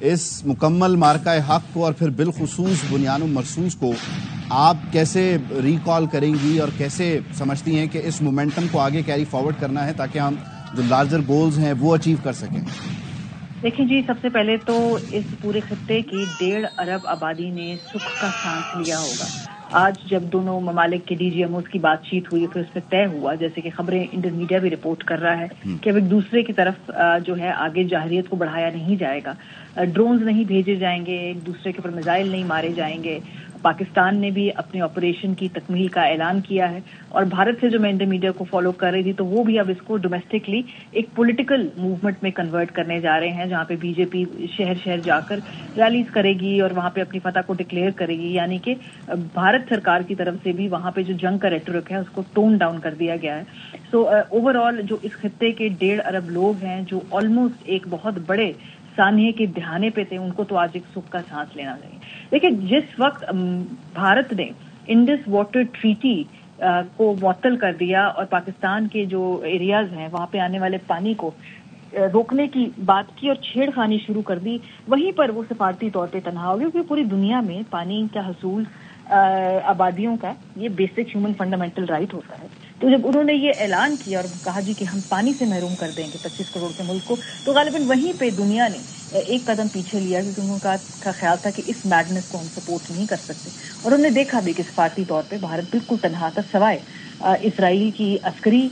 اس مکمل مارکہ حق کو اور پھر بالخصوص بنیان مرصوص کو آپ کیسے ریکال کریں گی اور کیسے سمجھتی ہیں کہ اس مومنٹم کو آگے کیری فارورڈ کرنا ہے تاکہ ہم جو لارجر گولز ہیں وہ اچیو کر سکیں؟ دیکھیں جی، سب سے پہلے تو اس پورے خطے کی 1.5 ارب آبادی نے سکھ کا سانس لیا ہوگا۔ آج جب دونوں ممالک کے ڈی جی ایم اوز کی بات چیت ہوئی پھر اس میں طے ہوا، جیسے کہ خبریں انڈین میڈیا بھی رپورٹ کر رہا ہے کہ اب ایک دوسرے کی طرف جو ہے آگے جارحیت کو بڑھایا نہیں جائے گا، ڈرونز نہیں بھیجے جائیں گے، ایک دوسرے کے اوپر میزائل نہیں مارے جائیں گے۔ پاکستان نے بھی اپنے آپریشن کی تکمیل کا اعلان کیا ہے، اور بھارت سے جو میں انڈین میڈیا کو فالو کر رہی تھی تو وہ بھی اب اس کو ڈومیسٹکلی ایک پولیٹیکل موومنٹ میں کنورٹ کرنے جا رہے ہیں، جہاں پہ بی جے پی شہر شہر جا کر ریلیز کرے گی اور وہاں پہ اپنی فتح کو ڈکلیئر کرے گی، یعنی کہ بھارت سرکار کی طرف سے بھی وہاں پہ جو جنگ کا ریٹورک ہے اس کو ٹون ڈاؤن کر دیا گیا ہے۔ سو اوور آل جو اس خطے کے 1.5 ارب لوگ ہیں جو آلموسٹ ایک بہت بڑے سانحے کے دہانے پہ تھے، ان کو تو آج ایک سکھ کا سانس لینا چاہیے۔ دیکھیں، جس وقت بھارت نے انڈس واٹر ٹریٹی کو معطل کر دیا اور پاکستان کے جو ایریاز ہیں وہاں پہ آنے والے پانی کو روکنے کی بات کی اور چھیڑ خانی شروع کر دی، وہیں پر وہ سفارتی طور پہ تنہا ہو گیا، کیونکہ پوری دنیا میں پانی کا حصول آبادیوں کا یہ بیسک ہیومن فنڈامنٹل رائٹ ہوتا ہے۔ تو جب انہوں نے یہ اعلان کیا اور کہا جی کہ ہم پانی سے محروم کر دیں گے 25 کروڑ کے ملک کو، تو غالباً وہیں پہ دنیا نے ایک قدم پیچھے لیا، کیونکہ انہوں کا خیال تھا کہ اس میڈنس کو ہم سپورٹ نہیں کر سکتے، اور انہوں نے دیکھا بھی کہ سفارتی طور پہ بھارت بالکل تنہا تھا، سوائے اسرائیل کی عسکری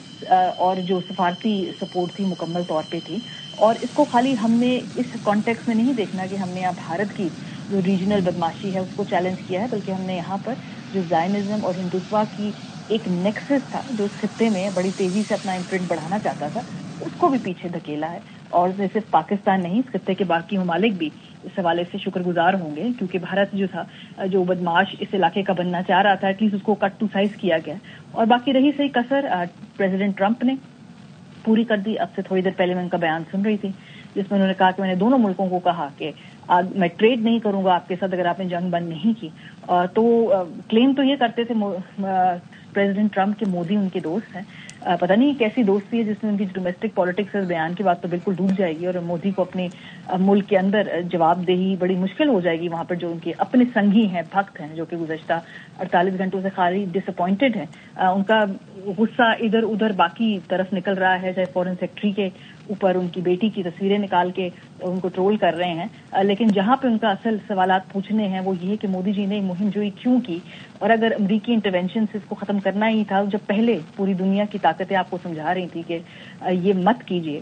اور جو سفارتی سپورٹ تھی مکمل طور پہ تھی۔ اور اس کو خالی ہم نے اس کانٹیکس میں نہیں دیکھنا کہ ہم نے یہاں بھارت کی جو ریجنل بدماشی ہے اس کو چیلنج کیا ہے، بلکہ ہم نے یہاں پر جو زائنزم اور ہندوتوا کی ایک نیکسس تھا جو اس خطے میں بڑی تیزی سے اپنا امپرنٹ بڑھانا چاہتا تھا، اس کو بھی پیچھے دھکیلا ہے۔ اور صرف پاکستان نہیں، اس خطے کے باقی ممالک بھی اس حوالے سے شکر گزار ہوں گے، کیونکہ بھارت جو تھا جو بدماش اس علاقے کا بننا چاہ رہا تھا، ایٹ لیسٹ اس کو کٹ ٹو سائز کیا گیا۔ اور باقی رہی صحیح کسر پریزیڈنٹ ٹرمپ نے پوری کر دی۔ اب سے تھوڑی دیر پہلے میں ان کا بیان سن رہی تھی جس میں انہوں نے کہا کہ میں نے دونوں ملکوں کو کہا کہ میں ٹریڈ نہیں کروں گا آپ کے ساتھ اگر آپ نے جنگ بند نہیں کی۔ تو کلیم تو یہ کرتے تھے پریزیڈنٹ ٹرمپ کے مودی ان کے دوست ہیں، پتہ نہیں کیسی دوستی ہے جس میں ان کی ڈومیسٹک پالیٹکس سے بیان کی بات تو بالکل ڈوب جائے گی، اور مودی کو اپنے ملک کے اندر جواب دہی بڑی مشکل ہو جائے گی وہاں پر جو ان کے اپنے سنگھی ہیں، بھکت ہیں، جو کہ گزشتہ 48 گھنٹوں سے خالی ڈس اپوائنٹڈ ہیں۔ ان کا غصہ ادھر ادھر باقی طرف نکل رہا ہے، چاہے فورن سیکٹری کے اوپر ان کی بیٹی کی تصویریں نکال کے ان کو ٹرول کر رہے ہیں، لیکن جہاں پہ ان کا اصل سوالات پوچھنے ہیں وہ یہ ہے کہ مودی جی نے مہم جوئی کیوں کی، اور اگر امریکی انٹرونشن سے اس کو ختم کرنا ہی تھا، جب پہلے پوری دنیا کی طاقتیں آپ کو سمجھا رہی تھی کہ یہ مت کیجیے،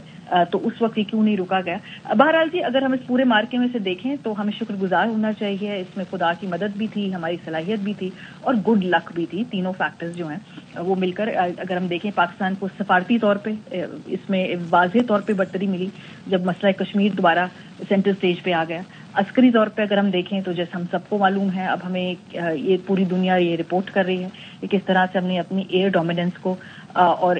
تو اس وقت یہ کیوں نہیں رکا گیا۔ بہرحال جی، اگر ہم اس پورے مارکے میں سے دیکھیں تو ہمیں شکر گزار ہونا چاہیے، اس میں خدا کی مدد بھی تھی، ہماری صلاحیت بھی تھی اور گڈ لک بھی تھی، تینوں فیکٹرز جو ہیں وہ مل کر اگر ہم دیکھیں پاکستان کو سفارتی طور پہ اس میں واضح طور پہ برتری ملی جب مسئلہ کشمیر دوبارہ سینٹر سٹیج پہ آ گیا۔ عسکری طور پہ اگر ہم دیکھیں تو جیسے ہم سب کو معلوم ہے، اب ہمیں یہ پوری دنیا یہ رپورٹ کر رہی ہے کہ کس طرح سے ہم نے اپنی ایئر ڈومیننس کو اور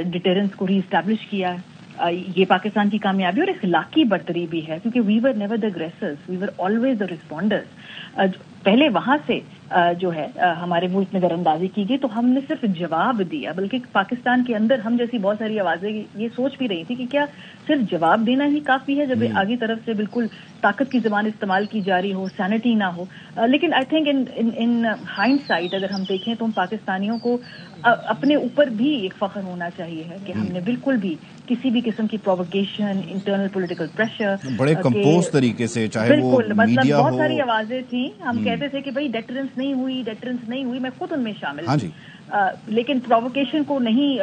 ڈیٹرنس کو ری اسٹیبلش کیا ہے۔ یہ پاکستان کی کامیابی اور اخلاقی برتری بھی ہے، کیونکہ وی ور never the اگریسرز، we were always the ریسپونڈرز۔ پہلے وہاں سے جو ہے ہمارے ملک میں در اندازی کی گئی تو ہم نے صرف جواب دیا، بلکہ پاکستان کے اندر ہم جیسی بہت ساری آوازیں یہ سوچ بھی رہی تھی کہ کیا صرف جواب دینا ہی کافی ہے جب آگے طرف سے بالکل طاقت کی زبان استعمال کی جا رہی ہو، سینٹی نہ ہو۔ لیکن I think in hindsight اگر ہم دیکھیں تو ہم پاکستانیوں کو اپنے اوپر بھی ایک فخر ہونا چاہیے ہے کہ ہم نے بالکل بھی کسی بھی قسم کی پرووکیشن، انٹرنل پولیٹیکل پریشر بڑے کمپوز طریقے سے، چاہے وہ میڈیا ہو، بہت ساری آوازیں تھیں، ہم کہتے تھے کہ بھائی ڈیٹرنس نہیں ہوئی، میں خود ان میں شامل تھی، لیکن پرووکیشن کو نہیں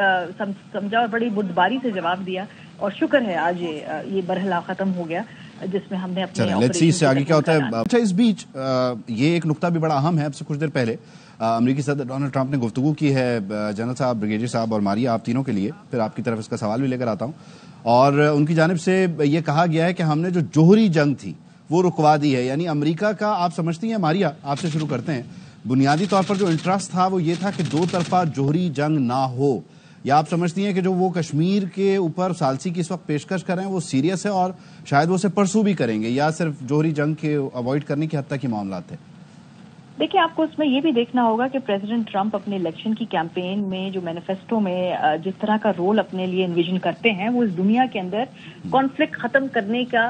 سمجھا اور بڑی بردباری سے جواب دیا، اور شکر ہے آج یہ برہلا ختم ہو گیا جس میں ہم نے اپنے آپریشن سے آگے کیا ہوتا ہے۔ اچھا، اس بیچ یہ ایک نقطہ بھی بڑا اہم ہے، اب سے کچھ دیر پہلے امریکی صدر ڈونلڈ ٹرمپ نے گفتگو کی ہے جنرل صاحب، بریگیڈیئر صاحب اور ماریا، آپ تینوں کے لیے، پھر آپ کی طرف اس کا سوال بھی لے کر آتا ہوں، اور ان کی جانب سے یہ کہا گیا ہے کہ ہم نے جو جوہری جنگ تھی وہ رکوا دی ہے، یعنی امریکہ کا، آپ سمجھتی ہیں ماریا آپ سے شروع کرتے ہیں، بنیادی طور پر جو انٹرسٹ تھا وہ یہ تھا کہ دو طرفہ جوہری جنگ نہ ہو، یا آپ سمجھتی ہیں کہ جو وہ کشمیر کے اوپر ثالثی کی اس وقت پیشکش کر رہے ہیں وہ سیریس ہے اور شاید وہ اسے پرسو بھی کریں گے، یا صرف جوہری جنگ کے اوائڈ کرنے کی حد تک کے معاملات تھے؟ دیکھیں، آپ کو اس میں یہ بھی دیکھنا ہوگا کہ پریزیڈنٹ ٹرمپ اپنے الیکشن کی کیمپین میں جو مینیفیسٹو میں جس طرح کا رول اپنے لیے انویژن کرتے ہیں وہ اس دنیا کے اندر کانفلکٹ ختم کرنے کا